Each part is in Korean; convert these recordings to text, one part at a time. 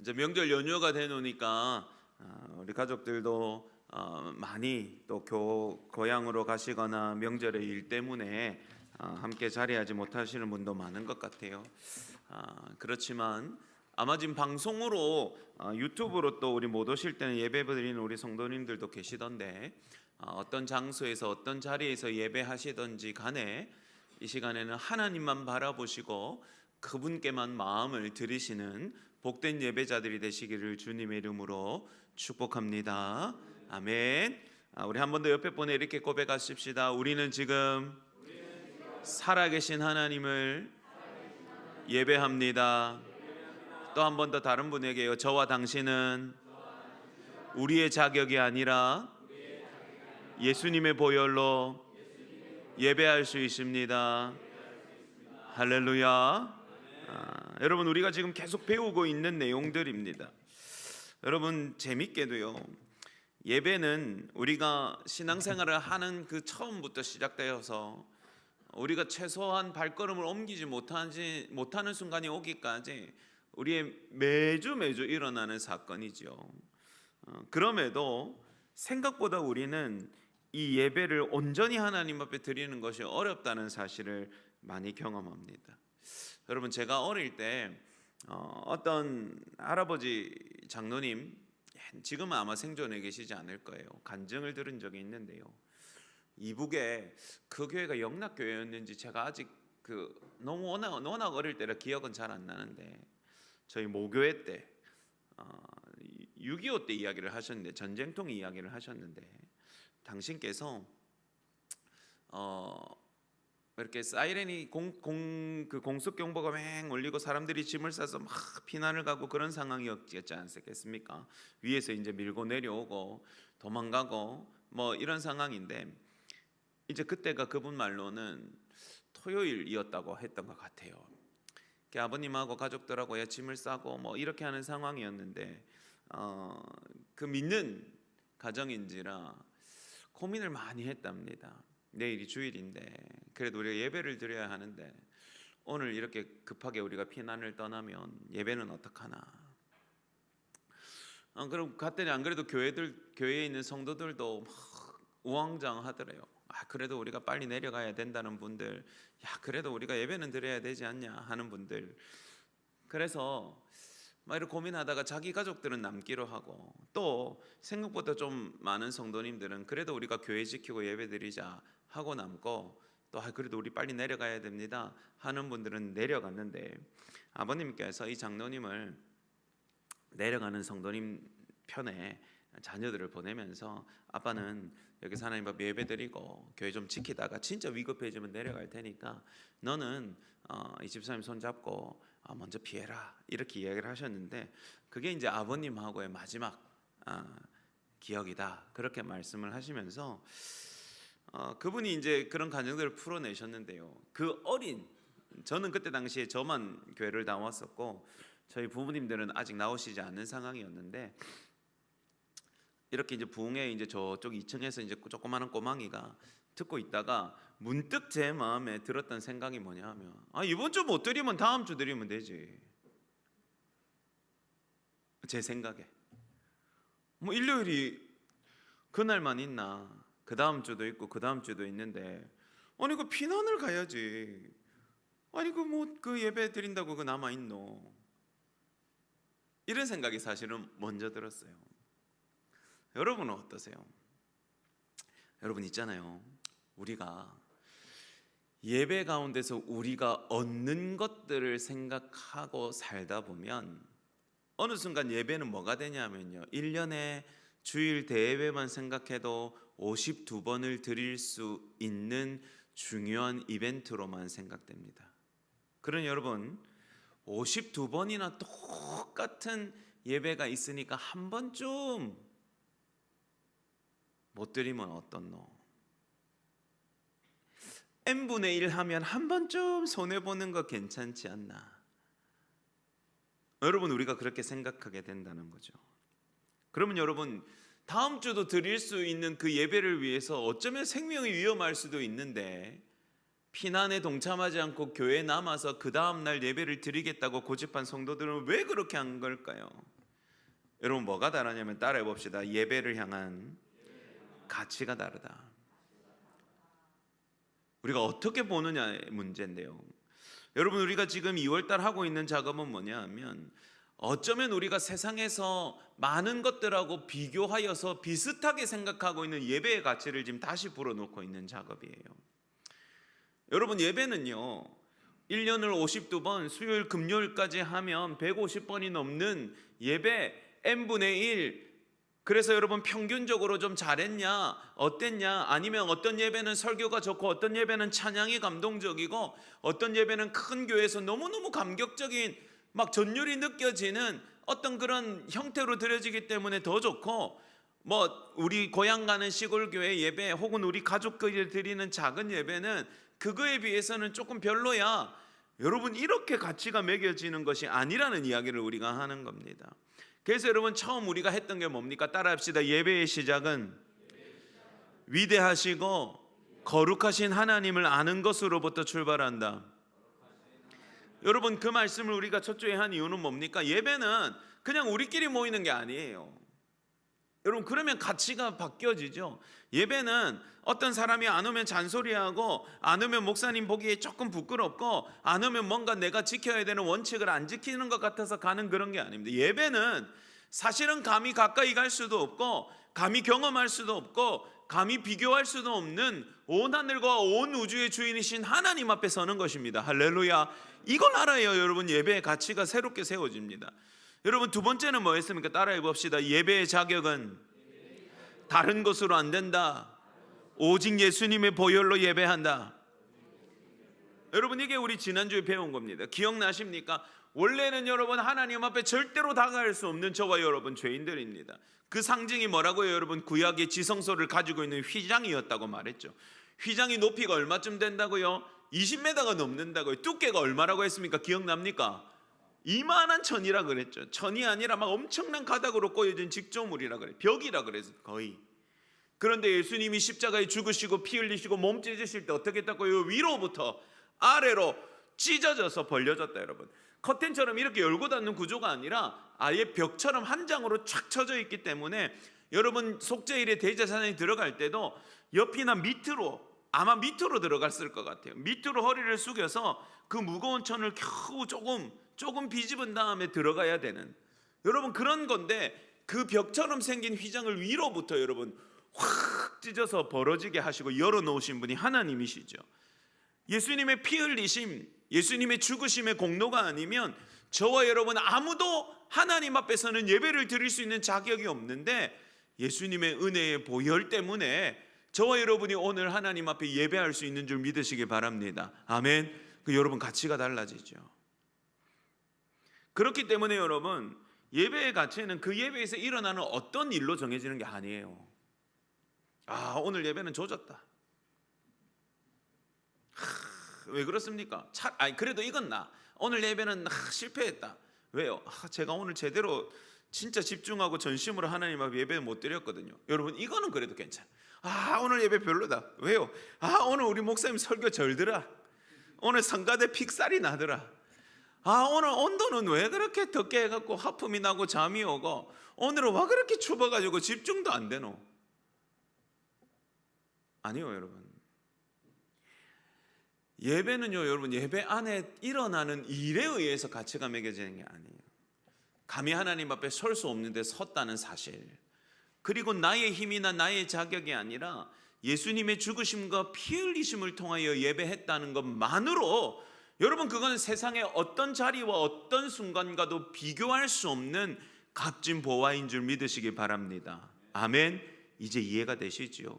이제 명절 연휴가 되노니까 우리 가족들도 많이 또 고향으로 가시거나 명절의 일 때문에 함께 자리하지 못하시는 분도 많은 것 같아요. 그렇지만 아마 지금 방송으로 유튜브로 또 우리 못 오실 때는 예배 드리는 우리 성도님들도 계시던데 어떤 장소에서 어떤 자리에서 예배하시던지 간에 이 시간에는 하나님만 바라보시고 그분께만 마음을 들이시는 복된 예배자들이 되시기를 주님의 이름으로 축복합니다. 아멘. 우리 한 번 더 옆에 분에 이렇게 고백하십시다. 우리는 지금 살아계신 하나님을 예배합니다. 또 한 번 더 다른 분에게요. 저와 당신은 우리의 자격이 아니라 예수님의 보혈로 예배할 수 있습니다. 할렐루야. 여러분, 우리가 지금 계속 배우고 있는 내용들입니다. 여러분, 재밌게도요, 예배는 우리가 신앙생활을 하는 그 처음부터 시작되어서 우리가 최소한 발걸음을 옮기지 못하는 순간이 오기까지 우리의 매주 일어나는 사건이죠. 그럼에도 생각보다 우리는 이 예배를 온전히 하나님 앞에 드리는 것이 어렵다는 사실을 많이 경험합니다. 여러분, 제가 어릴 때 어떤 할아버지 장로님, 지금은 아마 생존해 계시지 않을 거예요. 간증을 들은 적이 있는데요, 이북에 그 교회가 영락교회였는지 제가 아직 너무 워낙 어릴 때라 기억은 잘 안 나는데, 저희 모교회 때 6.25 때 이야기를 하셨는데, 전쟁통 이야기를 하셨는데, 당신께서 이렇게 사이렌이 공습 경보가 맹 울리고 사람들이 짐을 싸서 막 피난을 가고 그런 상황이었지 않겠습니까? 위에서 이제 밀고 내려오고 도망가고 뭐 이런 상황인데, 이제 그때가 그분 말로는 토요일이었다고 했던 것 같아요. 아버님하고 가족들하고 짐을 싸고 뭐 이렇게 하는 상황이었는데, 그 믿는 가정인지라 고민을 많이 했답니다. 내일이 주일인데 그래도 우리가 예배를 드려야 하는데 오늘 이렇게 급하게 우리가 피난을 떠나면 예배는 어떡하나. 그럼 갔더니 안 그래도 교회에 있는 성도들도 막 우왕좌왕하더래요. 그래도 우리가 빨리 내려가야 된다는 분들, 그래도 우리가 예배는 드려야 되지 않냐 하는 분들. 그래서 막 이렇게 고민하다가 자기 가족들은 남기로 하고, 또 생각보다 좀 많은 성도님들은 그래도 우리가 교회 지키고 예배 드리자 하고 남고, 또 그래도 우리 빨리 내려가야 됩니다 하는 분들은 내려갔는데, 아버님께서 이 장로님을 내려가는 성도님 편에 자녀들을 보내면서 아빠는 여기서 하나님 앞에 예배 드리고 교회 좀 지키다가 진짜 위급해지면 내려갈 테니까 너는 이 집사님 손잡고 먼저 피해라, 이렇게 이야기를 하셨는데, 그게 이제 아버님하고의 마지막 기억이다, 그렇게 말씀을 하시면서 그분이 이제 그런 가정들을 풀어내셨는데요, 저는 그때 당시에 저만 교회를 나왔었고 저희 부모님들은 아직 나오시지 않은 상황이었는데, 이렇게 이제 부흥회 이제 저쪽 2층에서 이제 조그마한 꼬망이가 듣고 있다가 문득 제 마음에 들었던 생각이 뭐냐면, 이번 주 못 드리면 다음 주 드리면 되지. 제 생각에 뭐 일요일이 그날만 있나, 그 다음 주도 있고 그 다음 주도 있는데, 그 피난을 가야지. 그 예배 드린다고 그 남아 있노, 이런 생각이 사실은 먼저 들었어요. 여러분은 어떠세요? 여러분 있잖아요, 우리가 예배 가운데서 우리가 얻는 것들을 생각하고 살다 보면 어느 순간 예배는 뭐가 되냐면요, 1년에 주일 대예배만 생각해도 52번을 드릴 수 있는 중요한 이벤트로만 생각됩니다. 그러니 여러분, 52번이나 똑같은 예배가 있으니까 한 번쯤 못 드리면 어떻노? n분의 1 하면 한 번쯤 손해보는 거 괜찮지 않나? 여러분, 우리가 그렇게 생각하게 된다는 거죠. 그러면 여러분, 다음 주도 드릴 수 있는 그 예배를 위해서 어쩌면 생명이 위험할 수도 있는데, 피난에 동참하지 않고 교회에 남아서 그 다음 날 예배를 드리겠다고 고집한 성도들은 왜 그렇게 한 걸까요? 여러분 뭐가 다르냐면 따라해 봅시다. 예배를 향한 가치가 다르다. 우리가 어떻게 보느냐의 문제인데요. 여러분 우리가 지금 2월달 하고 있는 작업은 뭐냐 하면 어쩌면 우리가 세상에서 많은 것들하고 비교하여서 비슷하게 생각하고 있는 예배의 가치를 지금 다시 불어넣고 있는 작업이에요. 여러분 예배는요 1년을 52번 수요일 금요일까지 하면 150번이 넘는 예배 n분의 1. 그래서 여러분 평균적으로 좀 잘했냐 어땠냐, 아니면 어떤 예배는 설교가 좋고 어떤 예배는 찬양이 감동적이고 어떤 예배는 큰 교회에서 너무너무 감격적인 막 전율이 느껴지는 어떤 그런 형태로 드려지기 때문에 더 좋고, 뭐 우리 고향 가는 시골 교회 예배 혹은 우리 가족끼리 드리는 작은 예배는 그거에 비해서는 조금 별로야. 여러분 이렇게 가치가 매겨지는 것이 아니라는 이야기를 우리가 하는 겁니다. 그래서 여러분 처음 우리가 했던 게 뭡니까? 따라합시다. 예배의 시작은 위대하시고 거룩하신 하나님을 아는 것으로부터 출발한다. 여러분 그 말씀을 우리가 첫째에 한 이유는 뭡니까? 예배는 그냥 우리끼리 모이는 게 아니에요. 여러분 그러면 가치가 바뀌어지죠. 예배는 어떤 사람이 안 오면 잔소리하고 안 오면 목사님 보기에 조금 부끄럽고 안 오면 뭔가 내가 지켜야 되는 원칙을 안 지키는 것 같아서 가는 그런 게 아닙니다. 예배는 사실은 감히 가까이 갈 수도 없고 감히 경험할 수도 없고 감히 비교할 수도 없는 온 하늘과 온 우주의 주인이신 하나님 앞에 서는 것입니다. 할렐루야. 이걸 알아야 여러분 예배의 가치가 새롭게 세워집니다. 여러분 두 번째는 뭐였습니까? 따라해 봅시다. 예배의 자격은 다른 것으로 안 된다. 오직 예수님의 보혈로 예배한다. 여러분 이게 우리 지난주에 배운 겁니다. 기억나십니까? 원래는 여러분 하나님 앞에 절대로 다가갈 수 없는 저와 여러분 죄인들입니다. 그 상징이 뭐라고요? 여러분 구약의 지성소를 가지고 있는 휘장이었다고 말했죠. 휘장이 높이가 얼마쯤 된다고요? 20m가 넘는다고요. 두께가 얼마라고 했습니까? 기억납니까? 이만한 천이라 그랬죠. 천이 아니라 막 엄청난 가닥으로 꼬여진 직조물이라 그래. 벽이라 그래서 거의. 그런데 예수님이 십자가에 죽으시고 피 흘리시고 몸 찢으실 때 어떻게 했다고요? 위로부터 아래로 찢어져서 벌려졌다 여러분. 커튼처럼 이렇게 열고 닫는 구조가 아니라 아예 벽처럼 한 장으로 쫙 쳐져 있기 때문에 여러분 속죄일에 대제사장이 들어갈 때도 옆이나 밑으로, 아마 밑으로 들어갔을 것 같아요. 밑으로 허리를 숙여서 그 무거운 천을 겨우 조금 비집은 다음에 들어가야 되는, 여러분 그런 건데 그 벽처럼 생긴 휘장을 위로부터 여러분 확 찢어서 벌어지게 하시고 열어놓으신 분이 하나님이시죠. 예수님의 피 흘리심, 예수님의 죽으심의 공로가 아니면 저와 여러분 아무도 하나님 앞에서는 예배를 드릴 수 있는 자격이 없는데, 예수님의 은혜의 보혈 때문에 저와 여러분이 오늘 하나님 앞에 예배할 수 있는 줄 믿으시기 바랍니다. 아멘. 그 여러분 가치가 달라지죠. 그렇기 때문에 여러분 예배의 가치는 그 예배에서 일어나는 어떤 일로 정해지는 게 아니에요. 아 오늘 예배는 조졌다. 왜 그렇습니까? 그래도 이건 나. 오늘 예배는 실패했다. 왜요? 제가 오늘 제대로 진짜 집중하고 전심으로 하나님 앞에 예배 못 드렸거든요. 여러분 이거는 그래도 괜찮아. 오늘 예배 별로다. 왜요? 오늘 우리 목사님 설교 절더라. 오늘 성가대 픽살이 나더라. 오늘 온도는 왜 그렇게 덥게 해갖고 하품이 나고 잠이 오고, 오늘은 와 그렇게 추워가지고 집중도 안 되노? 아니요 여러분. 예배는요 여러분 예배 안에 일어나는 일에 의해서 가치가 매겨지는 게 아니에요. 감히 하나님 앞에 설 수 없는데 섰다는 사실, 그리고 나의 힘이나 나의 자격이 아니라 예수님의 죽으심과 피 흘리심을 통하여 예배했다는 것만으로 여러분 그거는 세상의 어떤 자리와 어떤 순간과도 비교할 수 없는 값진 보화인 줄 믿으시기 바랍니다. 아멘. 이제 이해가 되시죠?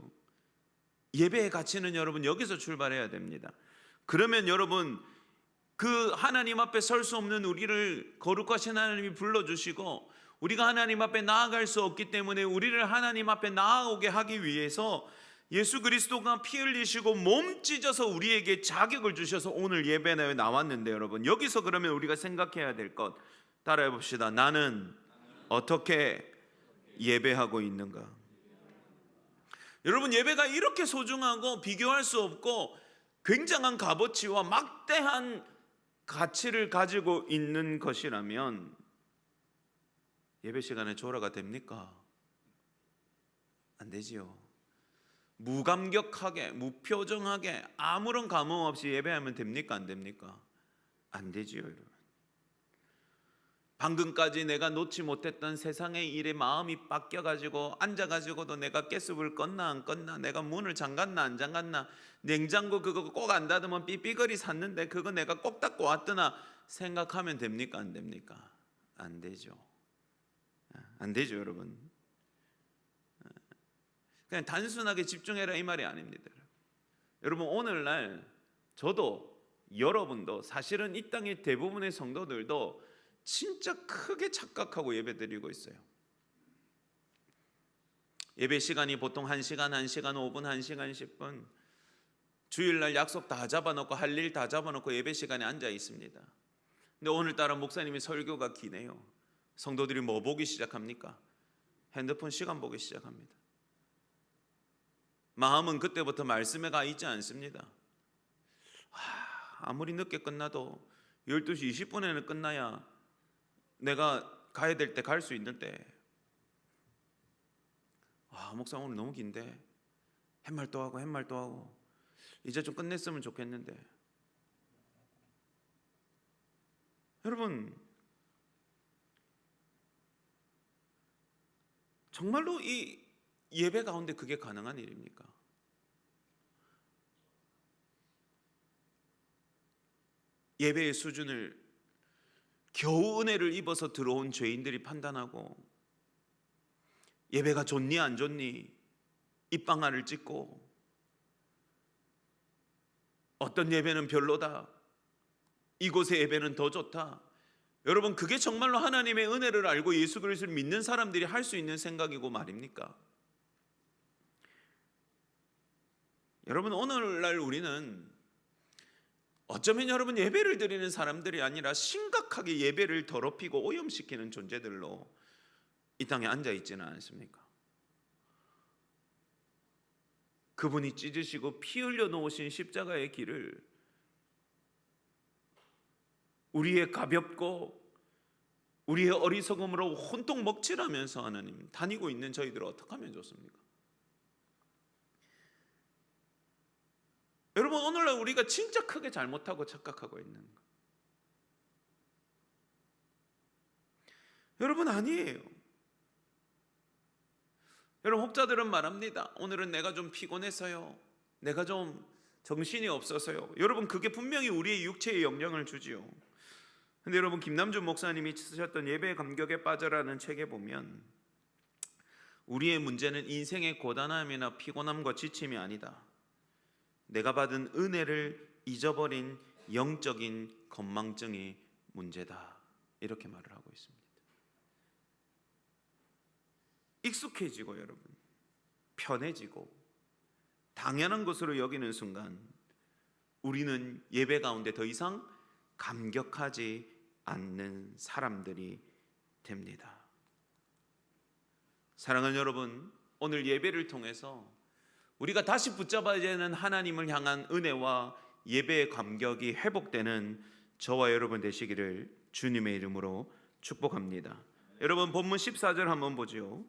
예배의 가치는 여러분 여기서 출발해야 됩니다. 그러면 여러분 그 하나님 앞에 설 수 없는 우리를 거룩하신 하나님이 불러주시고, 우리가 하나님 앞에 나아갈 수 없기 때문에 우리를 하나님 앞에 나아오게 하기 위해서 예수 그리스도가 피 흘리시고 몸 찢어서 우리에게 자격을 주셔서 오늘 예배에 나왔는데, 여러분 여기서 그러면 우리가 생각해야 될 것 따라해 봅시다. 나는 어떻게 예배하고 있는가? 여러분 예배가 이렇게 소중하고 비교할 수 없고 굉장한 값어치와 막대한 가치를 가지고 있는 것이라면 예배 시간에 조라가 됩니까? 안 되지요. 무감격하게, 무표정하게, 아무런 감흥 없이 예배하면 됩니까? 안 됩니까? 안 되지요, 여러분. 방금까지 내가 놓지 못했던 세상의 일에 마음이 바뀌어가지고 앉아가지고도 내가 가스불 껐나 안 껐나, 내가 문을 잠갔나 안 잠갔나, 냉장고 그거 꼭 안 닫으면 삐삐거리 샀는데 그거 내가 꼭 닫고 왔더나 생각하면 됩니까? 안 됩니까? 안 되죠. 안 되죠, 여러분. 그냥 단순하게 집중해라 이 말이 아닙니다. 여러분, 오늘날 저도 여러분도 사실은 이 땅의 대부분의 성도들도 진짜 크게 착각하고 예배드리고 있어요. 예배 시간이 보통 1시간, 1시간 5분, 1시간 10분, 주일날 약속 다 잡아놓고 할 일 다 잡아놓고 예배 시간에 앉아 있습니다. 근데 오늘따라 목사님이 설교가 기네요. 성도들이 뭐 보기 시작합니까? 핸드폰 시간 보기 시작합니다. 마음은 그때부터 말씀에 가 있지 않습니다. 아무리 늦게 끝나도 12시 20분에는 끝나야 내가 가야 될 때 갈 수 있는데, 목사 오늘 너무 긴데 햇말도 하고 이제 좀 끝냈으면 좋겠는데. 여러분, 정말로 이 예배 가운데 그게 가능한 일입니까? 예배의 수준을 겨우 은혜를 입어서 들어온 죄인들이 판단하고, 예배가 좋니 안 좋니 입방아를 찍고, 어떤 예배는 별로다, 이곳의 예배는 더 좋다. 여러분, 그게 정말로 하나님의 은혜를 알고 예수 그리스도를 믿는 사람들이 할 수 있는 생각이고 말입니까? 여러분, 오늘날 우리는 어쩌면 여러분 예배를 드리는 사람들이 아니라 심각하게 예배를 더럽히고 오염시키는 존재들로 이 땅에 앉아 있지는 않습니까? 그분이 찢으시고 피 흘려 놓으신 십자가의 길을 우리의 가볍고 우리의 어리석음으로 혼통 먹칠하면서 하나님 다니고 있는 저희들을 어떻게 하면 좋습니까? 여러분, 오늘날 우리가 진짜 크게 잘못하고 착각하고 있는 거, 여러분, 아니에요. 여러분, 혹자들은 말합니다. 오늘은 내가 좀 피곤해서요, 내가 좀 정신이 없어서요. 여러분, 그게 분명히 우리의 육체에 영향을 주지요. 근데 여러분, 김남준 목사님이 쓰셨던 예배의 감격에 빠져라는 책에 보면, 우리의 문제는 인생의 고단함이나 피곤함과 지침이 아니다, 내가 받은 은혜를 잊어버린 영적인 건망증이 문제다, 이렇게 말을 하고 있습니다. 익숙해지고 여러분 편해지고 당연한 것으로 여기는 순간 우리는 예배 가운데 더 이상 감격하지 않는 사람들이 됩니다. 사랑하는 여러분, 오늘 예배를 통해서 우리가 다시 붙잡아야 되는 하나님을 향한 은혜와 예배의 감격이 회복되는 저와 여러분 되시기를 주님의 이름으로 축복합니다. 여러분, 본문 14절 한번 보죠.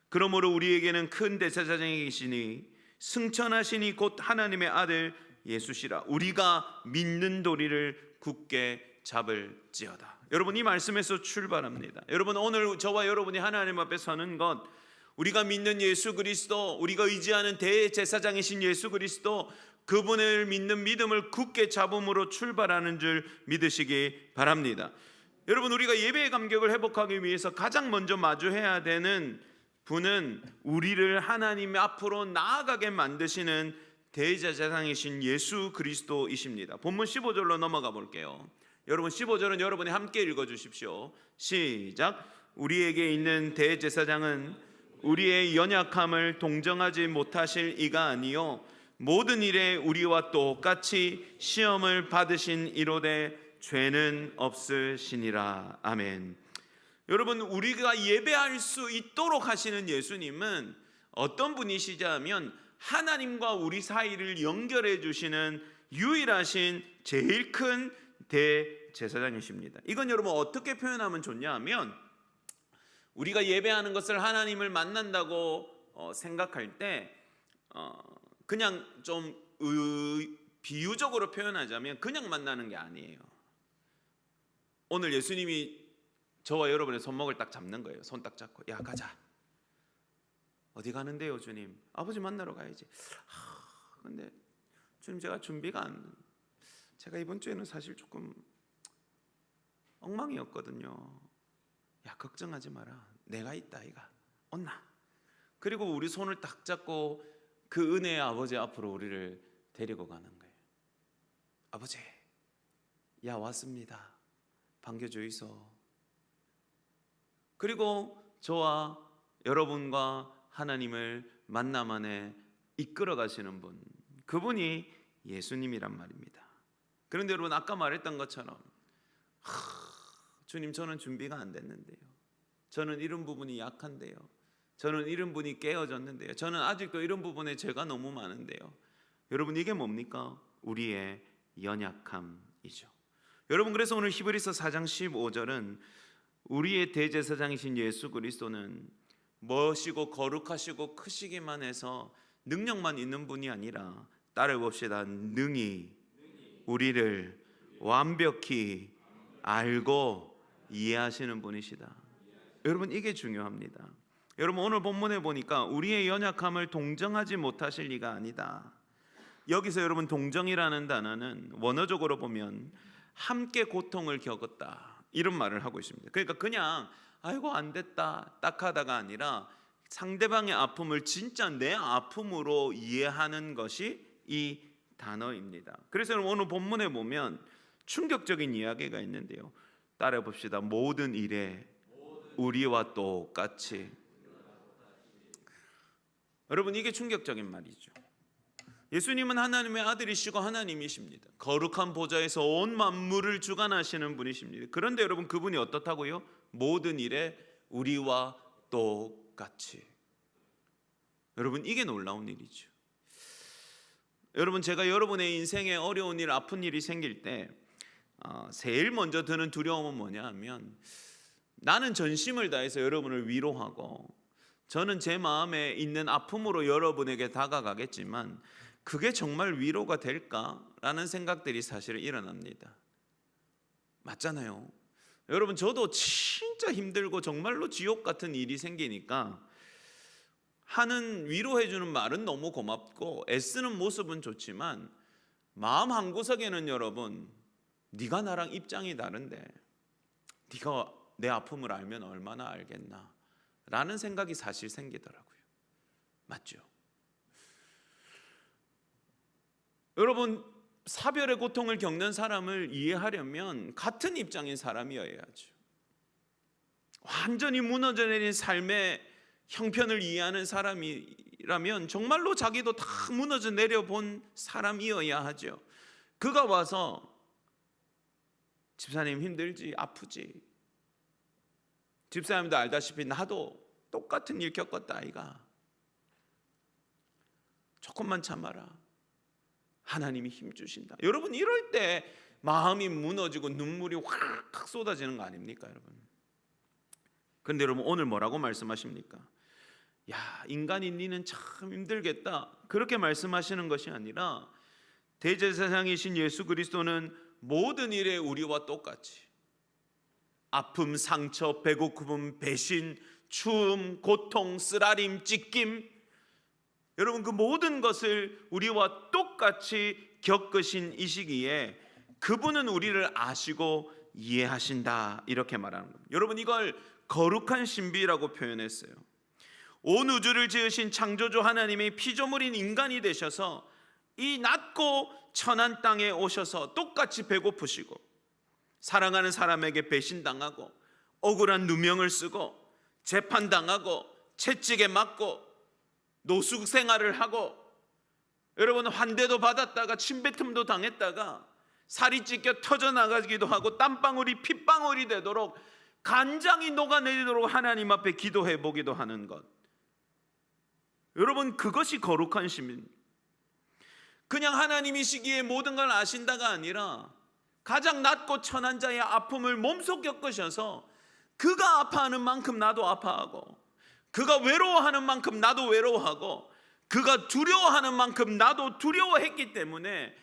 그러므로 우리에게는 큰 대제사장이 계시니 승천하시니 곧 하나님의 아들 예수시라. 우리가 믿는 도리를 굳게 잡을지어다. 여러분, 이 말씀에서 출발합니다. 여러분, 오늘 저와 여러분이 하나님 앞에 서는 것, 우리가 믿는 예수 그리스도, 우리가 의지하는 대제사장이신 예수 그리스도, 그분을 믿는 믿음을 굳게 잡음으로 출발하는 줄 믿으시기 바랍니다. 여러분, 우리가 예배의 감격을 회복하기 위해서 가장 먼저 마주해야 되는 분은 우리를 하나님 앞으로 나아가게 만드시는 대제사장이신 예수 그리스도이십니다. 본문 15절로 넘어가 볼게요. 여러분, 15절은 여러분이 함께 읽어주십시오. 시작. 우리에게 있는 대제사장은 우리의 연약함을 동정하지 못하실 이가 아니요 모든 일에 우리와 똑같이 시험을 받으신 이로되 죄는 없으시니라. 아멘. 여러분, 우리가 예배할 수 있도록 하시는 예수님은 어떤 분이시자 하면 하나님과 우리 사이를 연결해 주시는 유일하신 제일 큰 대제사장이십니다. 이건 여러분 어떻게 표현하면 좋냐 하면, 우리가 예배하는 것을 하나님을 만난다고 생각할 때 그냥 좀 비유적으로 표현하자면 그냥 만나는 게 아니에요. 오늘 예수님이 저와 여러분의 손목을 딱 잡는 거예요. 손 딱 잡고 야 가자. 어디 가는데요 주님? 아버지 만나러 가야지. 근데 주님 제가 준비가 안, 제가 이번 주에는 사실 조금 엉망이었거든요. 야 걱정하지 마라. 내가 있다 이가 온나. 그리고 우리 손을 딱 잡고 그 은혜의 아버지 앞으로 우리를 데리고 가는 거예요. 아버지, 야 왔습니다. 반겨주이소. 그리고 저와 여러분과 하나님을 만남 안에 이끌어 가시는 분, 그분이 예수님이란 말입니다. 그런데 여러분 아까 말했던 것처럼 주님 저는 준비가 안 됐는데요. 저는 이런 부분이 약한데요. 저는 이런 부분이 깨어졌는데요. 저는 아직도 이런 부분에 죄가 너무 많은데요. 여러분 이게 뭡니까? 우리의 연약함이죠. 여러분 그래서 오늘 히브리서 4장 15절은 우리의 대제사장이신 예수 그리스도는 멋이고 거룩하시고 크시기만 해서 능력만 있는 분이 아니라 따라봅시다. 능히 우리를 완벽히 알고 이해하시는 분이시다. 여러분 이게 중요합니다. 여러분 오늘 본문에 보니까 우리의 연약함을 동정하지 못하실 리가 아니다. 여기서 여러분 동정이라는 단어는 원어적으로 보면 함께 고통을 겪었다 이런 말을 하고 있습니다. 그러니까 그냥 아이고 안 됐다 딱 하다가 아니라 상대방의 아픔을 진짜 내 아픔으로 이해하는 것이 이 단어입니다. 그래서 오늘 본문에 보면 충격적인 이야기가 있는데요. 따라 봅시다. 모든 일에 우리와 똑같이. 여러분 이게 충격적인 말이죠. 예수님은 하나님의 아들이시고 하나님이십니다. 거룩한 보좌에서 온 만물을 주관하시는 분이십니다. 그런데 여러분 그분이 어떻다고요? 모든 일에 우리와 똑같이. 여러분 이게 놀라운 일이죠. 여러분 제가 여러분의 인생에 어려운 일, 아픈 일이 생길 때 제일 먼저 드는 두려움은 뭐냐 하면 나는 전심을 다해서 여러분을 위로하고 저는 제 마음에 있는 아픔으로 여러분에게 다가가겠지만 그게 정말 위로가 될까라는 생각들이 사실은 일어납니다. 맞잖아요. 여러분 저도 진짜 힘들고 정말로 지옥 같은 일이 생기니까 하는 위로해주는 말은 너무 고맙고 애쓰는 모습은 좋지만 마음 한구석에는 여러분 네가 나랑 입장이 다른데 네가 내 아픔을 알면 얼마나 알겠나 라는 생각이 사실 생기더라고요. 맞죠? 여러분 사별의 고통을 겪는 사람을 이해하려면 같은 입장인 사람이어야죠. 완전히 무너져 내린 삶의 형편을 이해하는 사람이라면 정말로 자기도 다 무너져 내려본 사람이어야 하죠. 그가 와서 집사님 힘들지 아프지 집사님도 알다시피 나도 똑같은 일 겪었다 아이가 조금만 참아라 하나님이 힘주신다. 여러분 이럴 때 마음이 무너지고 눈물이 확 쏟아지는 거 아닙니까 여러분? 그런데 여러분 오늘 뭐라고 말씀하십니까? 야 인간이 니는 참 힘들겠다 그렇게 말씀하시는 것이 아니라 대제사장이신 예수 그리스도는 모든 일에 우리와 똑같이 아픔, 상처, 배고픔, 배신, 추움, 고통, 쓰라림, 찢김 여러분 그 모든 것을 우리와 똑같이 겪으신 이 시기에 그분은 우리를 아시고 이해하신다 이렇게 말하는 겁니다. 여러분 이걸 거룩한 신비라고 표현했어요. 온 우주를 지으신 창조주 하나님의 피조물인 인간이 되셔서 이 낮고 천한 땅에 오셔서 똑같이 배고프시고 사랑하는 사람에게 배신당하고 억울한 누명을 쓰고 재판당하고 채찍에 맞고 노숙 생활을 하고 여러분 환대도 받았다가 침뱉음도 당했다가 살이 찢겨 터져나가기도 하고 땀방울이 핏방울이 되도록 간장이 녹아내리도록 하나님 앞에 기도해 보기도 하는 것. 여러분 그것이 거룩한 시민. 그냥 하나님이시기에 모든 걸 아신다가 아니라 가장 낮고 천한 자의 아픔을 몸소 겪으셔서 그가 아파하는 만큼 나도 아파하고, 그가 외로워하는 만큼 나도 외로워하고, 그가 두려워하는 만큼 나도 두려워했기 때문에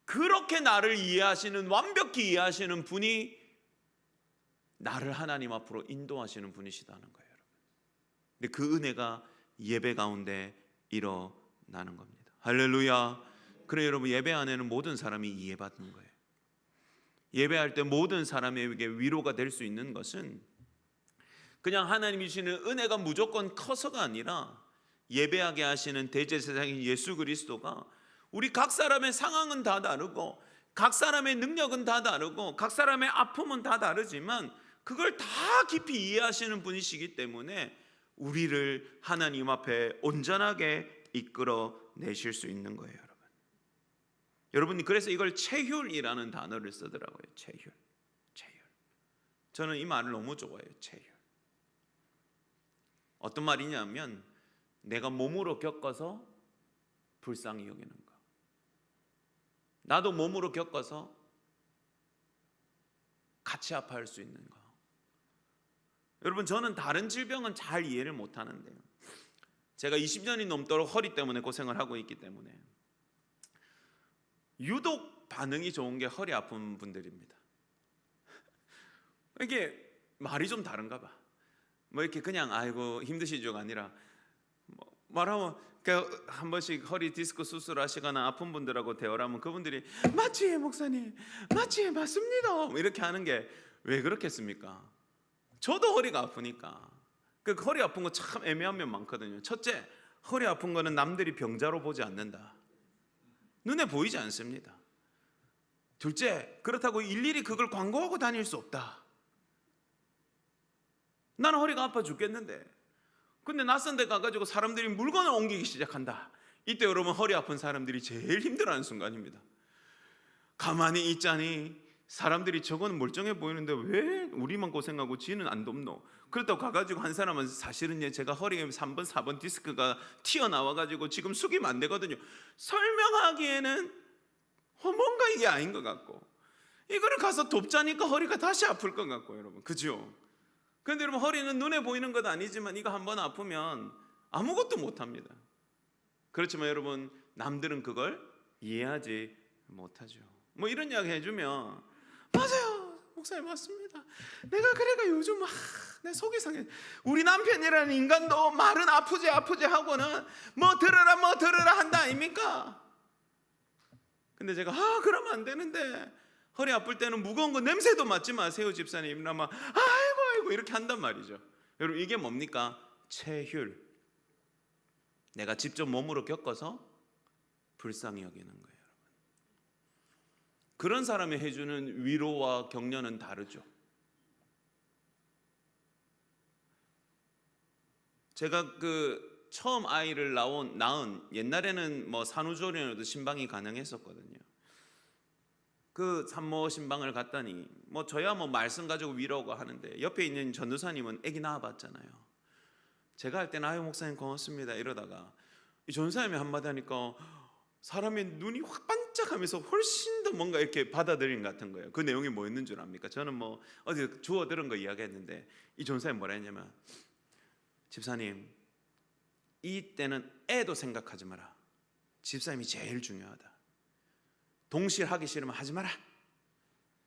그렇게 나를 이해하시는, 완벽히 이해하시는 분이 나를 하나님 앞으로 인도하시는 분이시다는 거예요, 여러분. 근데 그 은혜가 예배 가운데 일어나는 겁니다. 할렐루야. 그래 여러분, 예배 안에는 모든 사람이 이해받는 거예요. 예배할 때 모든 사람에게 위로가 될 수 있는 것은 그냥 하나님이 주시는 은혜가 무조건 커서가 아니라, 예배하게 하시는 대제사장인 예수 그리스도가 우리 각 사람의 상황은 다 다르고, 각 사람의 능력은 다 다르고, 각 사람의 아픔은 다 다르지만 그걸 다 깊이 이해하시는 분이시기 때문에 우리를 하나님 앞에 온전하게 이끌어 내실 수 있는 거예요, 여러분. 여러분이 그래서 이걸 체휼이라는 단어를 쓰더라고요. 체휼. 저는 이 말을 너무 좋아해요. 체휼. 어떤 말이냐면, 내가 몸으로 겪어서 불쌍히 여기는 거. 나도 몸으로 겪어서 같이 아파할 수 있는 거. 여러분, 저는 다른 질병은 잘 이해를 못 하는데요, 제가 20년이 넘도록 허리 때문에 고생을 하고 있기 때문에 유독 반응이 좋은 게 허리 아픈 분들입니다. 이게 말이 좀 다른가 봐. 뭐 이렇게 그냥 아이고 힘드시죠가 아니라, 말하면 한 번씩 허리 디스크 수술하시거나 아픈 분들하고 대화를 하면 그분들이 맞지 목사님, 맞지 맞습니다, 뭐 이렇게 하는 게 왜 그렇겠습니까? 저도 허리가 아프니까. 그 허리 아픈 거 참 애매한 면 많거든요. 첫째, 허리 아픈 거는 남들이 병자로 보지 않는다. 눈에 보이지 않습니다. 둘째, 그렇다고 일일이 그걸 광고하고 다닐 수 없다. 나는 허리가 아파 죽겠는데, 근데 낯선 데 가가지고 사람들이 물건을 옮기기 시작한다. 이때 여러분, 허리 아픈 사람들이 제일 힘들어하는 순간입니다. 가만히 있자니 사람들이 저거는 멀쩡해 보이는데 왜 우리만 고생하고 지는 안 돕노? 그렇다고 가가지고 한 사람은 사실은 제가 허리에 3번 4번 디스크가 튀어나와가지고 지금 숙이면 안 되거든요. 설명하기에는 뭔가 이게 아닌 것 같고, 이거를 가서 돕자니까 허리가 다시 아플 것 같고, 여러분, 그죠? 그런데 여러분, 허리는 눈에 보이는 것 아니지만 이거 한번 아프면 아무것도 못합니다. 그렇지만 여러분, 남들은 그걸 이해하지 못하죠. 뭐 이런 이야기 해주면, 맞아요 목사님 맞습니다, 내가 그래가 요즘 내 속이 상해. 우리 남편이라는 인간도 말은 아프지 하고는 뭐 들으라 한다 아닙니까? 근데 제가 그러면 안 되는데, 허리 아플 때는 무거운 거 냄새도 맡지 마세요 집사님, 이러면 아이고 이렇게 한단 말이죠. 여러분, 이게 뭡니까? 체휼. 내가 직접 몸으로 겪어서 불쌍히 여기는 거예요. 그런 사람이 해주는 위로와 격려는 다르죠. 제가 처음 아이를 낳은 옛날에는 뭐 산후조리원에도 신방이 가능했었거든요. 그 산모 신방을 갔더니 뭐 저야 뭐 말씀 가지고 위로하고 하는데, 옆에 있는 전도사님은 아기 낳아봤잖아요. 제가 할 때는 아유 목사님 고맙습니다 이러다가 이 전도사님이 한마디 하니까 사람의 눈이 확 반짝하면서 훨씬 더 뭔가 이렇게 받아들인 것 같은 거예요. 그 내용이 뭐였는 줄 압니까? 저는 뭐 어디 주워 들은 거 이야기했는데, 이 전도사님이 뭐라 했냐면, 집사님 이때는 애도 생각하지 마라. 집사님이 제일 중요하다. 동실 하기 싫으면 하지 마라.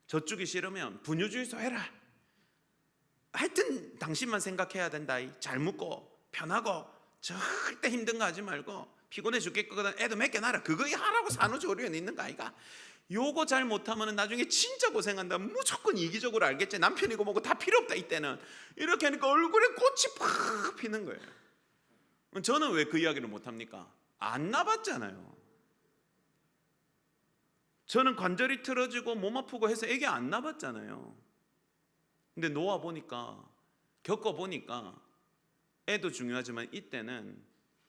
젖주기 싫으면 분유주의소 해라. 하여튼 당신만 생각해야 된다. 잘 묻고 편하고 절대 힘든 거 하지 말고 피곤해 죽겠거든 애도 맡겨놔라. 그거 하라고 산후조리원 있는 거 아이가? 요거 잘 못하면 나중에 진짜 고생한다. 무조건 이기적으로 알겠지. 남편이고 뭐고 다 필요 없다 이때는. 이렇게 하니까 얼굴에 꽃이 팍 피는 거예요. 저는 왜 그 이야기를 못합니까? 안 나봤잖아요. 저는 관절이 틀어지고 몸 아프고 해서 애기 안 낳아봤잖아요. 근데 놓아보니까, 겪어보니까 애도 중요하지만 이때는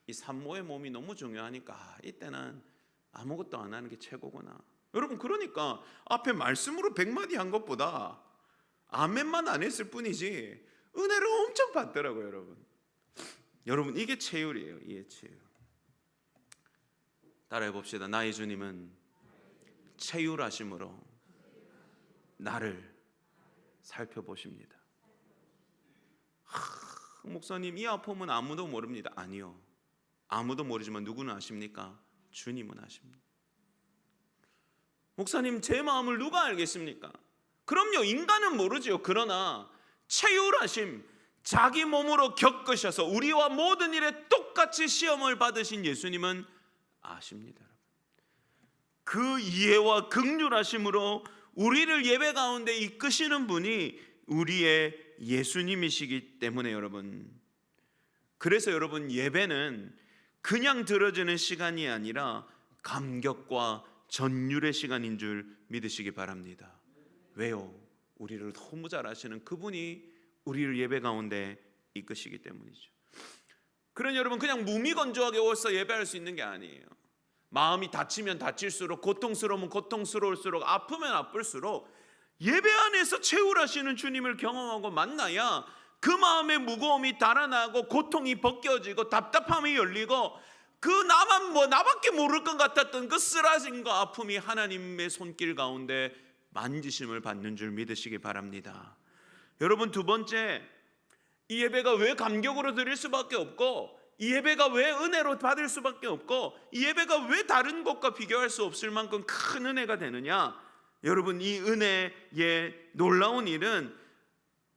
이 산모의 몸이 너무 중요하니까 이때는 아무것도 안 하는 게 최고구나. 여러분, 그러니까 앞에 말씀으로 100마디 한 것보다 아멘만 안 했을 뿐이지 은혜를 엄청 받더라고요. 여러분 이게 체휼이에요. 이게 체휼. 따라해 봅시다. 나의 주님은 체휼하심으로 나를 살펴보십니다. 목사님 이 아픔은 아무도 모릅니다. 아니요, 아무도 모르지만 누구는 아십니까? 주님은 아십니다. 목사님 제 마음을 누가 알겠습니까? 그럼요, 인간은 모르죠. 그러나 체휼하심, 자기 몸으로 겪으셔서 우리와 모든 일에 똑같이 시험을 받으신 예수님은 아십니다. 그 이해와 긍휼하심으로 우리를 예배 가운데 이끄시는 분이 우리의 예수님이시기 때문에 여러분, 그래서 여러분 예배는 그냥 들어주는 시간이 아니라 감격과 전율의 시간인 줄 믿으시기 바랍니다. 왜요? 우리를 너무 잘 아시는 그분이 우리를 예배 가운데 이끄시기 때문이죠. 그러니 여러분, 그냥 무미건조하게 와서 예배할 수 있는 게 아니에요. 마음이 다치면 다칠수록, 고통스러우면 고통스러울수록, 아프면 아플수록 예배 안에서 체휼하시는 주님을 경험하고 만나야 그 마음의 무거움이 달아나고 고통이 벗겨지고 답답함이 열리고 그 나밖에 모를 것 같았던 그 쓰라짐과 아픔이 하나님의 손길 가운데 만지심을 받는 줄 믿으시기 바랍니다. 여러분, 두 번째, 이 예배가 왜 감격으로 드릴 수밖에 없고, 이 예배가 왜 은혜로 받을 수밖에 없고, 이 예배가 왜 다른 것과 비교할 수 없을 만큼 큰 은혜가 되느냐? 여러분, 이 은혜의 놀라운 일은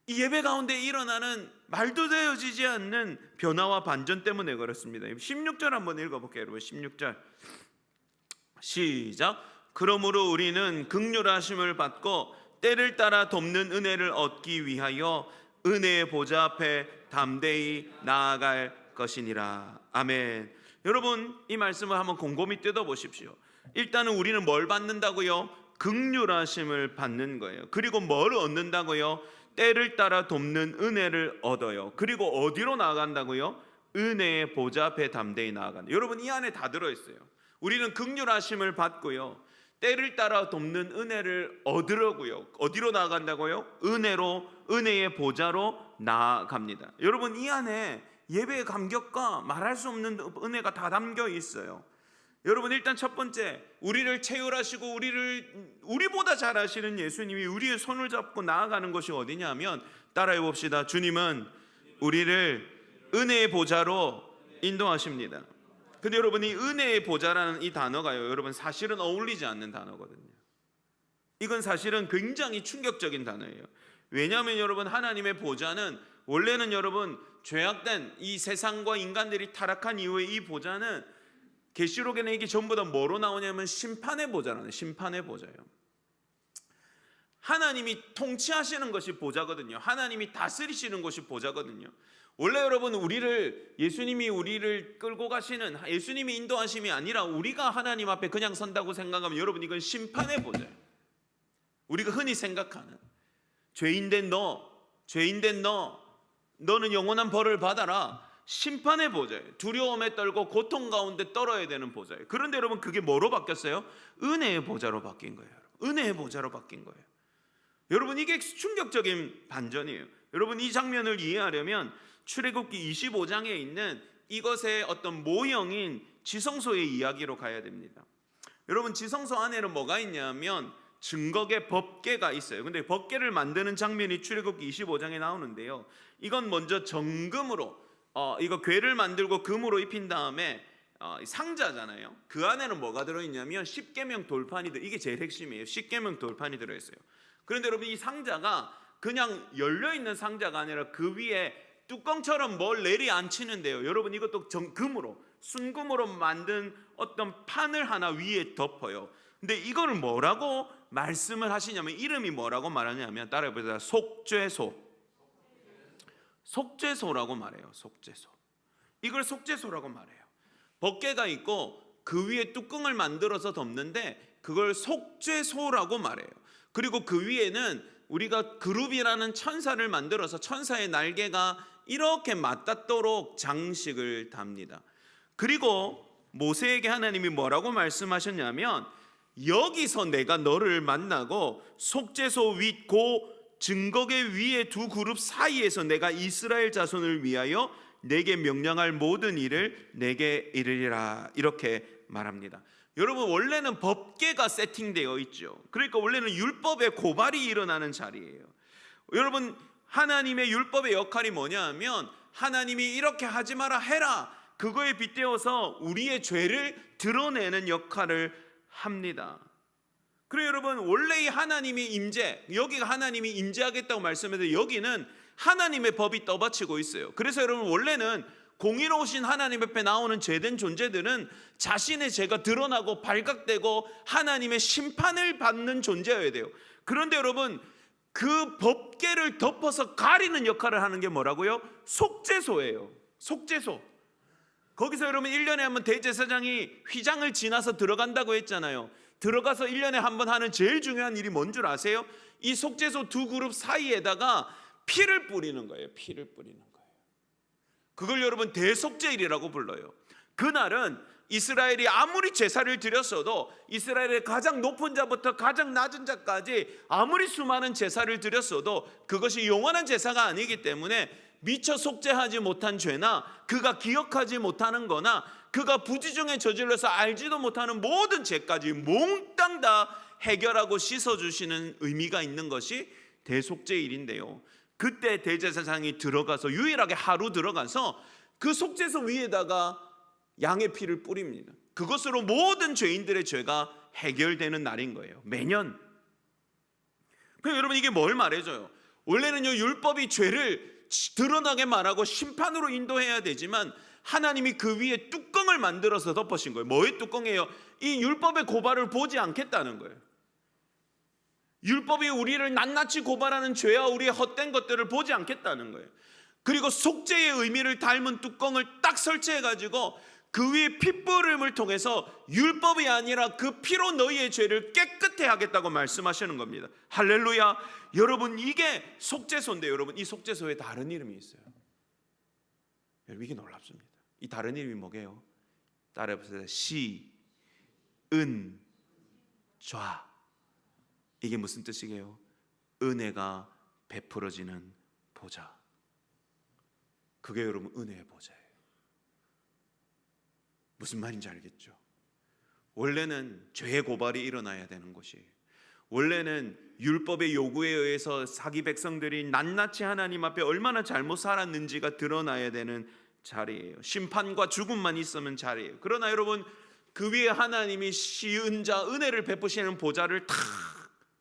이 예배 가운데 일어나는 말도 되어지지 않는 변화와 반전 때문에 그렇습니다. 16절 한번 읽어볼게요. 여러분, 16절 시작. 그러므로 우리는 긍휼하심을 받고 때를 따라 돕는 은혜를 얻기 위하여 은혜의 보좌 앞에 담대히 나아갈 것이니라. 아멘. 여러분, 이 말씀을 한번 곰곰이 뜯어보십시오. 일단은 우리는 뭘 받는다고요? 긍휼하심을 받는 거예요. 그리고 뭘 얻는다고요? 때를 따라 돕는 은혜를 얻어요. 그리고 어디로 나아간다고요? 은혜의 보좌 앞에 담대히 나아간다. 여러분, 이 안에 다 들어있어요. 우리는 긍휼하심을 받고요, 때를 따라 돕는 은혜를 얻으려고요. 어디로 나아간다고요? 은혜의 보좌로 나아갑니다. 여러분, 이 안에 예배의 감격과 말할 수 없는 은혜가 다 담겨 있어요. 여러분, 일단 첫 번째, 우리를 체휼하시고 우리보다 잘 아시는 예수님이 우리의 손을 잡고 나아가는 것이 어디냐면, 따라해 봅시다. 주님은 우리를 은혜의 보좌로 인도하십니다. 근데 여러분, 이 은혜의 보좌라는 이 단어가요, 여러분 사실은 어울리지 않는 단어거든요. 이건 사실은 굉장히 충격적인 단어예요. 왜냐하면 여러분, 하나님의 보좌는 원래는 여러분 죄악된 이 세상과 인간들이 타락한 이후에 이 보좌는 계시록에는 이게 전부 다 뭐로 나오냐면 심판의 보좌라는, 심판의 보좌예요. 하나님이 통치하시는 것이 보좌거든요. 하나님이 다스리시는 것이 보좌거든요. 원래 여러분, 예수님이 우리를 끌고 가시는, 예수님이 인도하심이 아니라 우리가 하나님 앞에 그냥 선다고 생각하면 여러분, 이건 심판의 보좌예요. 우리가 흔히 생각하는 죄인된 너는 영원한 벌을 받아라. 심판의 보좌예요. 두려움에 떨고 고통 가운데 떨어야 되는 보좌예요. 그런데 여러분, 그게 뭐로 바뀌었어요? 은혜의 보좌로 바뀐 거예요. 은혜의 보좌로 바뀐 거예요. 여러분, 이게 충격적인 반전이에요. 여러분, 이 장면을 이해하려면 출애굽기 25장에 있는 이것의 어떤 모형인 지성소의 이야기로 가야 됩니다. 여러분, 지성소 안에는 뭐가 있냐면 증거계 법궤가 있어요. 근데 법궤를 만드는 장면이 출애굽기 25장에 나오는데요, 이건 먼저 정금으로 이거 궤를 만들고 금으로 입힌 다음에 상자잖아요. 그 안에는 뭐가 들어있냐면 십계명 돌판이 이게 제일 핵심이에요. 십계명 돌판이 들어있어요. 그런데 여러분, 이 상자가 그냥 열려있는 상자가 아니라 그 위에 뚜껑처럼 뭘 내리앉히는데요, 여러분 이것도 금으로, 순금으로 만든 어떤 판을 하나 위에 덮어요. 근데 이거를 뭐라고 말씀을 하시냐면, 이름이 뭐라고 말하냐면, 따라해보세요. 속죄소라고 말해요. 속죄소. 이걸 속죄소라고 말해요. 법궤가 있고 그 위에 뚜껑을 만들어서 덮는데 그걸 속죄소라고 말해요. 그리고 그 위에는 우리가 그룹이라는 천사를 만들어서 천사의 날개가 이렇게 맞닿도록 장식을 답니다. 그리고 모세에게 하나님이 뭐라고 말씀하셨냐면, 여기서 내가 너를 만나고 속죄소 윗 고 증거계 위에 두 그룹 사이에서 내가 이스라엘 자손을 위하여 내게 명령할 모든 일을 내게 이르리라, 이렇게 말합니다. 여러분, 원래는 법궤가 세팅되어 있죠. 그러니까 원래는 율법의 고발이 일어나는 자리예요. 여러분, 하나님의 율법의 역할이 뭐냐 하면 하나님이 이렇게 하지 마라 해라, 그거에 빗대어서 우리의 죄를 드러내는 역할을 합니다. 그래요 여러분, 원래 이 하나님이 임재, 여기가 하나님이 임재하겠다고 말씀해도 여기는 하나님의 법이 떠받치고 있어요. 그래서 여러분, 원래는 공의로우신 하나님 앞에 나오는 죄된 존재들은 자신의 죄가 드러나고 발각되고 하나님의 심판을 받는 존재여야 돼요. 그런데 여러분, 그 법궤를 덮어서 가리는 역할을 하는 게 뭐라고요? 속죄소예요. 속죄소. 거기서 여러분 1년에 한 번 대제사장이 휘장을 지나서 들어간다고 했잖아요. 들어가서 1년에 한 번 하는 제일 중요한 일이 뭔 줄 아세요? 이 속죄소 두 그룹 사이에다가 피를 뿌리는 거예요. 피를 뿌리는 거예요. 그걸 여러분 대속죄일이라고 불러요. 그날은 이스라엘이 아무리 제사를 드렸어도, 이스라엘의 가장 높은 자부터 가장 낮은 자까지 아무리 수많은 제사를 드렸어도 그것이 영원한 제사가 아니기 때문에 미처 속죄하지 못한 죄나 그가 기억하지 못하는 거나 그가 부지중에 저질러서 알지도 못하는 모든 죄까지 몽땅 다 해결하고 씻어주시는 의미가 있는 것이 대속죄일인데요, 그때 대제사장이 들어가서 유일하게 하루 들어가서 그 속죄소 위에다가 양의 피를 뿌립니다. 그것으로 모든 죄인들의 죄가 해결되는 날인 거예요. 매년. 그럼 여러분, 이게 뭘 말해줘요? 원래는요, 율법이 죄를 드러나게 말하고 심판으로 인도해야 되지만 하나님이 그 위에 뚜껑을 만들어서 덮으신 거예요. 뭐의 뚜껑이에요? 이 율법의 고발을 보지 않겠다는 거예요. 율법이 우리를 낱낱이 고발하는 죄와 우리의 헛된 것들을 보지 않겠다는 거예요. 그리고 속죄의 의미를 닮은 뚜껑을 딱 설치해가지고 그 위에 핏부림을 통해서 율법이 아니라 그 피로 너희의 죄를 깨끗해 하겠다고 말씀하시는 겁니다. 할렐루야. 여러분, 이게 속죄소인데 여러분, 이 속죄소에 다른 이름이 있어요. 여러분, 이게 놀랍습니다. 이 다른 이름이 뭐게요? 따라해보세요. 시, 은, 좌. 이게 무슨 뜻이게요? 은혜가 베풀어지는 보좌. 그게 여러분 은혜의 보좌예요. 무슨 말인지 알겠죠? 원래는 죄의 고발이 일어나야 되는 곳이에요. 원래는 율법의 요구에 의해서 사기 백성들이 낱낱이 하나님 앞에 얼마나 잘못 살았는지가 드러나야 되는 자리예요. 심판과 죽음만 있으면 자리예요. 그러나 여러분, 그 위에 하나님이 시은자 은혜를 베푸시는 보좌를 탁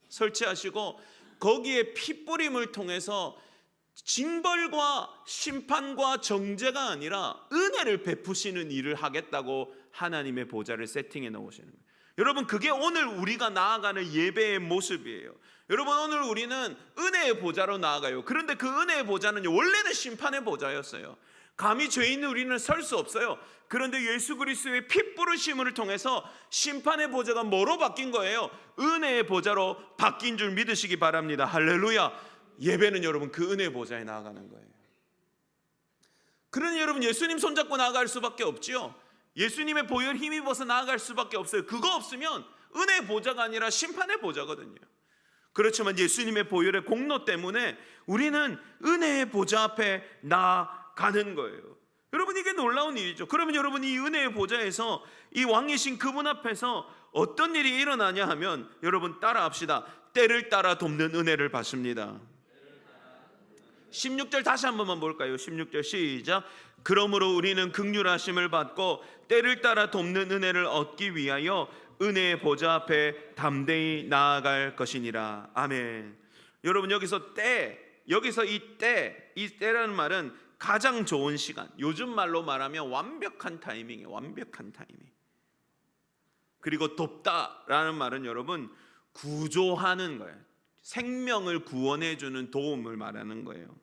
설치하시고 거기에 핏부림을 통해서 징벌과 심판과 정죄가 아니라 은혜를 베푸시는 일을 하겠다고 하나님의 보좌를 세팅해 놓으시는 거예요. 여러분, 그게 오늘 우리가 나아가는 예배의 모습이에요. 여러분, 오늘 우리는 은혜의 보좌로 나아가요. 그런데 그 은혜의 보좌는 원래는 심판의 보좌였어요. 감히 죄인 우리는 설 수 없어요. 그런데 예수 그리스도의 피 부르심을 통해서 심판의 보좌가 뭐로 바뀐 거예요? 은혜의 보좌로 바뀐 줄 믿으시기 바랍니다. 할렐루야. 예배는 여러분 그 은혜의 보좌에 나아가는 거예요. 그러니 여러분, 예수님 손잡고 나아갈 수밖에 없지요. 예수님의 보혈 힘입어서 나아갈 수밖에 없어요. 그거 없으면 은혜의 보좌가 아니라 심판의 보좌거든요. 그렇지만 예수님의 보혈의 공로 때문에 우리는 은혜의 보좌 앞에 나아가는 거예요. 여러분, 이게 놀라운 일이죠. 그러면 여러분, 이 은혜의 보좌에서 이 왕이신 그분 앞에서 어떤 일이 일어나냐 하면, 여러분 따라합시다. 때를 따라 돕는 은혜를 받습니다. 16절 다시 한 번만 볼까요? 16절 시작. 그러므로 우리는 긍휼하심을 받고 때를 따라 돕는 은혜를 얻기 위하여 은혜의 보좌 앞에 담대히 나아갈 것이니라. 아멘. 여러분, 여기서 이 때라는 말은 가장 좋은 시간, 요즘 말로 말하면 완벽한 타이밍이에요. 완벽한 타이밍. 그리고 돕다라는 말은 여러분 구조하는 거예요. 생명을 구원해 주는 도움을 말하는 거예요.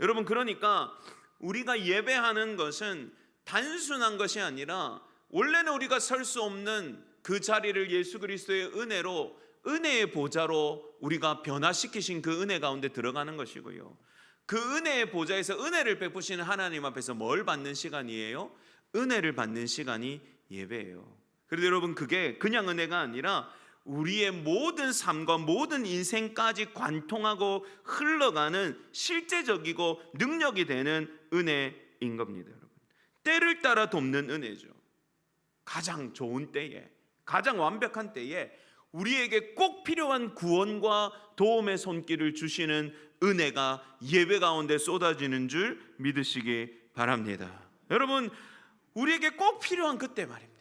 여러분, 그러니까 우리가 예배하는 것은 단순한 것이 아니라 원래는 우리가 설 수 없는 그 자리를 예수 그리스도의 은혜로, 은혜의 보좌로 우리가 변화시키신 그 은혜 가운데 들어가는 것이고요. 그 은혜의 보좌에서 은혜를 베푸시는 하나님 앞에서 뭘 받는 시간이에요? 은혜를 받는 시간이 예배예요. 그런데 여러분, 그게 그냥 은혜가 아니라 우리의 모든 삶과 모든 인생까지 관통하고 흘러가는 실제적이고 능력이 되는 은혜인 겁니다. 여러분, 때를 따라 돕는 은혜죠. 가장 좋은 때에, 가장 완벽한 때에 우리에게 꼭 필요한 구원과 도움의 손길을 주시는 은혜가 예배 가운데 쏟아지는 줄 믿으시기 바랍니다. 여러분, 우리에게 꼭 필요한 그때 말입니다.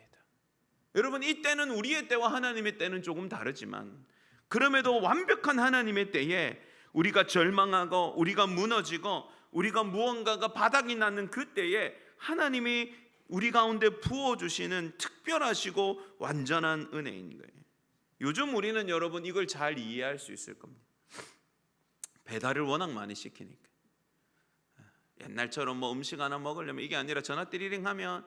여러분, 이 때는 우리의 때와 하나님의 때는 조금 다르지만, 그럼에도 완벽한 하나님의 때에 우리가 절망하고 우리가 무너지고 우리가 무언가가 바닥이 나는 그 때에 하나님이 우리 가운데 부어주시는 특별하시고 완전한 은혜인 거예요. 요즘 우리는 여러분 이걸 잘 이해할 수 있을 겁니다. 배달을 워낙 많이 시키니까. 옛날처럼 뭐 음식 하나 먹으려면 이게 아니라 전화 띠리링 하면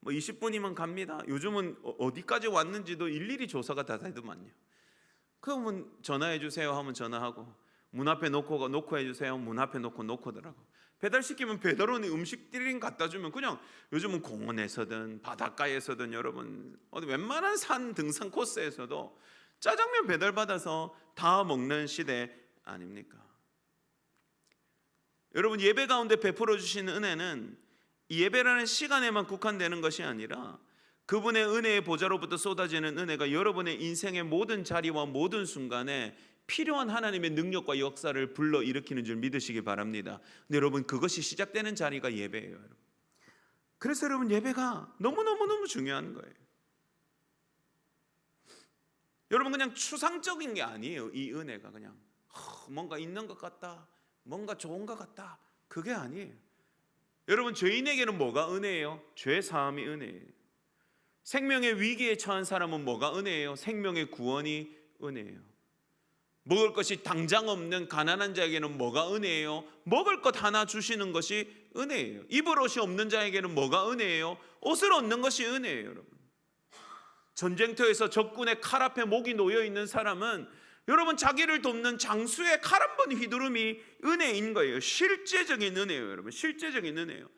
뭐 20분이면 갑니다. 요즘은 어디까지 왔는지도 일일이 조사가 다 되더만요. 그러면 전화해 주세요 하면 전화하고, 문 앞에 놓고 해주세요 문 앞에 놓고더라고. 배달시키면 배달원이 음식 띠링 갖다 주면 그냥, 요즘은 공원에서든 바닷가에서든 여러분 어디 웬만한 산 등산 코스에서도 짜장면 배달받아서 다 먹는 시대 아닙니까? 여러분, 예배 가운데 베풀어 주시는 은혜는 이 예배라는 시간에만 국한되는 것이 아니라 그분의 은혜의 보좌로부터 쏟아지는 은혜가 여러분의 인생의 모든 자리와 모든 순간에 필요한 하나님의 능력과 역사를 불러일으키는 줄 믿으시기 바랍니다. 근데 여러분, 그것이 시작되는 자리가 예배예요. 여러분. 그래서 여러분, 예배가 너무너무 중요한 거예요. 여러분, 그냥 추상적인 게 아니에요. 이 은혜가 그냥 뭔가 있는 것 같다, 뭔가 좋은 것 같다, 그게 아니에요. 여러분, 죄인에게는 뭐가 은혜예요? 죄 사함이 은혜예요. 생명의 위기에 처한 사람은 뭐가 은혜예요? 생명의 구원이 은혜예요. 먹을 것이 당장 없는 가난한 자에게는 뭐가 은혜예요? 먹을 것 하나 주시는 것이 은혜예요. 입을 옷이 없는 자에게는 뭐가 은혜예요? 옷을 얻는 것이 은혜예요. 여러분, 전쟁터에서 적군의 칼 앞에 목이 놓여 있는 사람은 여러분, 자기를 돕는 장수의 칼 한 번 휘두름이 은혜인 거예요. 실제적인 은혜예요. 여러분, 실제적인 은혜예요.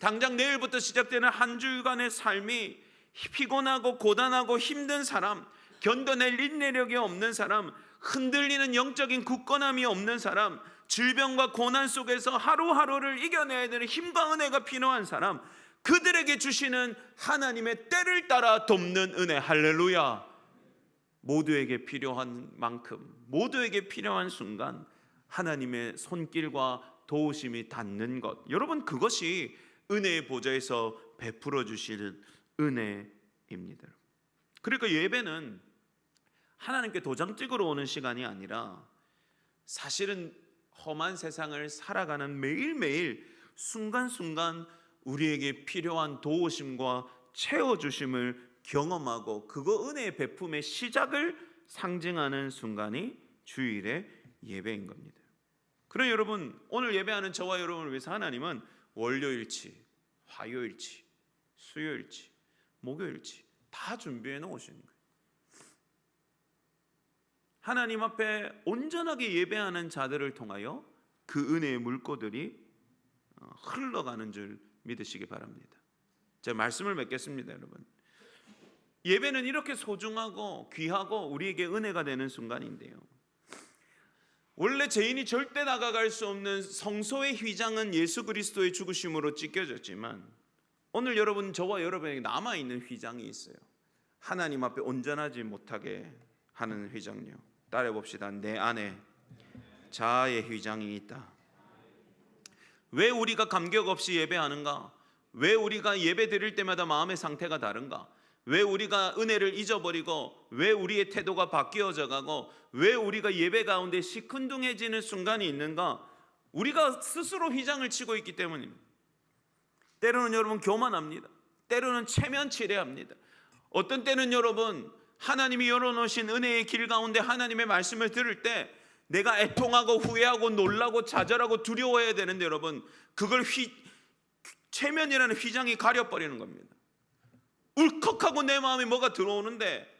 당장 내일부터 시작되는 한 주간의 삶이 피곤하고 고단하고 힘든 사람, 견뎌낼 인내력이 없는 사람, 흔들리는 영적인 굳건함이 없는 사람, 질병과 고난 속에서 하루하루를 이겨내야 되는 힘과 은혜가 필요한 사람, 그들에게 주시는 하나님의 때를 따라 돕는 은혜. 할렐루야. 모두에게 필요한 만큼, 모두에게 필요한 순간 하나님의 손길과 도우심이 닿는 것, 여러분, 그것이 은혜의 보좌에서 베풀어 주실 은혜입니다. 그러니까 예배는 하나님께 도장 찍으러 오는 시간이 아니라 사실은 험한 세상을 살아가는 매일매일 순간순간 우리에게 필요한 도우심과 채워주심을 경험하고 그거 은혜의 베품의 시작을 상징하는 순간이 주일의 예배인 겁니다. 그럼 여러분, 오늘 예배하는 저와 여러분을 위해서 하나님은 월요일치, 화요일치, 수요일치, 목요일치 다 준비해 놓으시는 거예요. 하나님 앞에 온전하게 예배하는 자들을 통하여 그 은혜의 물꼬들이 흘러가는 줄 믿으시기 바랍니다. 제가 말씀을 맺겠습니다. 여러분, 예배는 이렇게 소중하고 귀하고 우리에게 은혜가 되는 순간인데요, 원래 죄인이 절대 다가갈 수 없는 성소의 휘장은 예수 그리스도의 죽으심으로 찢겨졌지만 오늘 여러분, 저와 여러분에게 남아있는 휘장이 있어요. 하나님 앞에 온전하지 못하게 하는 휘장요. 따라해 봅시다. 내 안에 자아의 휘장이 있다. 왜 우리가 감격 없이 예배하는가? 왜 우리가 예배 드릴 때마다 마음의 상태가 다른가? 왜 우리가 은혜를 잊어버리고 왜 우리의 태도가 바뀌어져 가고 왜 우리가 예배 가운데 시큰둥해지는 순간이 있는가? 우리가 스스로 휘장을 치고 있기 때문입니다. 때로는 여러분 교만합니다. 때로는 체면치레합니다. 어떤 때는 여러분, 하나님이 열어놓으신 은혜의 길 가운데 하나님의 말씀을 들을 때 내가 애통하고 후회하고 놀라고 좌절하고 두려워해야 되는데 여러분, 그걸 체면이라는 휘장이 가려버리는 겁니다. 울컥하고 내 마음에 뭐가 들어오는데,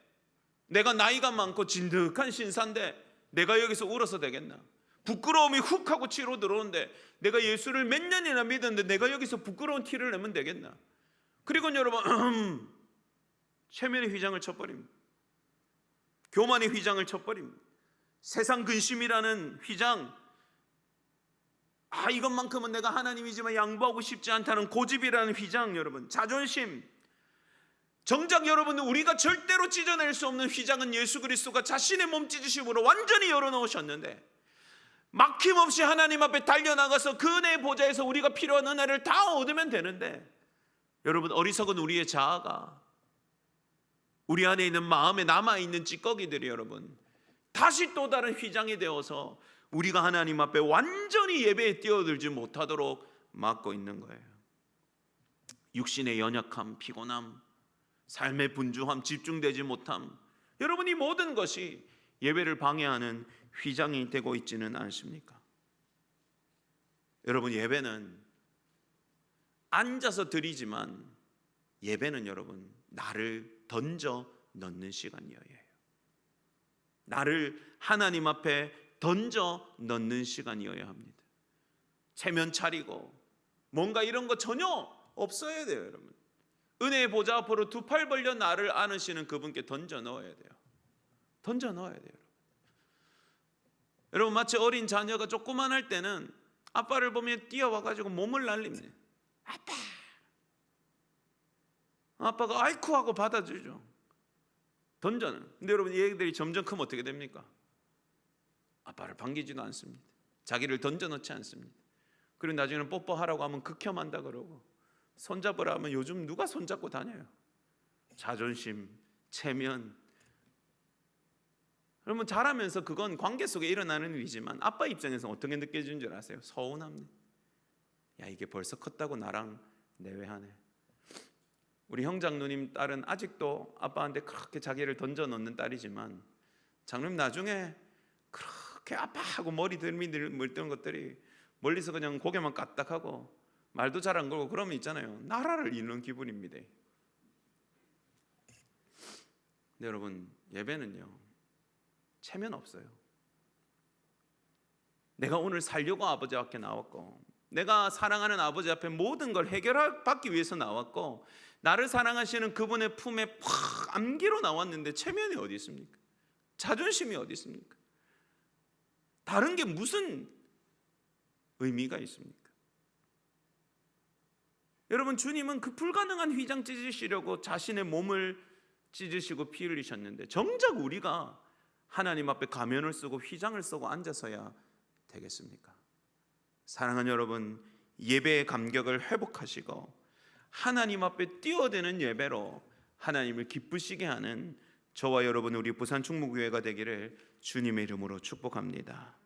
내가 나이가 많고 진득한 신사인데 내가 여기서 울어서 되겠나? 부끄러움이 훅 하고 치러 들어오는데 내가 예수를 몇 년이나 믿었는데 내가 여기서 부끄러운 티를 내면 되겠나? 그리고 여러분, 체면의 휘장을 쳐버립니다. 교만의 휘장을 쳐버립니다. 세상 근심이라는 휘장, 이것만큼은 내가 하나님이지만 양보하고 싶지 않다는 고집이라는 휘장, 여러분, 자존심. 정작 여러분, 우리가 절대로 찢어낼 수 없는 휘장은 예수 그리스도가 자신의 몸 찢으심으로 완전히 열어놓으셨는데, 막힘없이 하나님 앞에 달려나가서 그 은혜의 보좌에서 우리가 필요한 은혜를 다 얻으면 되는데, 여러분, 어리석은 우리의 자아가, 우리 안에 있는 마음에 남아있는 찌꺼기들이 여러분 다시 또 다른 휘장이 되어서 우리가 하나님 앞에 완전히 예배에 뛰어들지 못하도록 막고 있는 거예요. 육신의 연약함, 피곤함, 삶의 분주함, 집중되지 못함, 여러분, 이 모든 것이 예배를 방해하는 휘장이 되고 있지는 않습니까? 여러분, 예배는 앉아서 드리지만 예배는 여러분 나를 던져 넣는 시간이에요. 나를 하나님 앞에 던져 넣는 시간이어야 합니다. 체면 차리고 뭔가 이런 거 전혀 없어야 돼요. 여러분, 은혜의 보좌 앞으로 두 팔 벌려 나를 안으시는 그분께 던져 넣어야 돼요. 던져 넣어야 돼요. 여러분, 마치 어린 자녀가 조그만할 때는 아빠를 보면 뛰어와가지고 몸을 날립니다. 아빠가 아이쿠 하고 받아주죠. 던져는. 근데 여러분, 이 애들이 점점 크면 어떻게 됩니까? 아빠를 반기지도 않습니다. 자기를 던져 넣지 않습니다. 그리고 나중에는 뽀뽀하라고 하면 극혐한다 그러고, 손잡으라 하면 요즘 누가 손잡고 다녀요? 자존심, 체면. 여러분, 자라면서 그건 관계 속에 일어나는 일이지만 아빠 입장에서 어떻게 느껴지는 줄 아세요? 서운합니다. 야, 이게 벌써 컸다고 나랑 내외하네. 우리 형장누님 딸은 아직도 아빠한테 그렇게 자기를 던져 넣는 딸이지만, 장로님 나중에 그렇게 아빠하고 머리 들미들던 것들이 멀리서 그냥 고개만 까딱하고 말도 잘 안 걸고 그러면 있잖아요, 나라를 잃는 기분입니다. 근데 여러분, 예배는요 체면 없어요. 내가 오늘 살려고 아버지 앞에 나왔고, 내가 사랑하는 아버지 앞에 모든 걸 해결받기 위해서 나왔고, 나를 사랑하시는 그분의 품에 팍 안기로 나왔는데 체면이 어디 있습니까? 자존심이 어디 있습니까? 다른 게 무슨 의미가 있습니까? 여러분, 주님은 그 불가능한 휘장 찢으시려고 자신의 몸을 찢으시고 피 흘리셨는데, 정작 우리가 하나님 앞에 가면을 쓰고 휘장을 쓰고 앉아서야 되겠습니까? 사랑하는 여러분, 예배의 감격을 회복하시고 하나님 앞에 뛰어드는 예배로 하나님을 기쁘시게 하는 저와 여러분, 우리 부산 충무교회가 되기를 주님의 이름으로 축복합니다.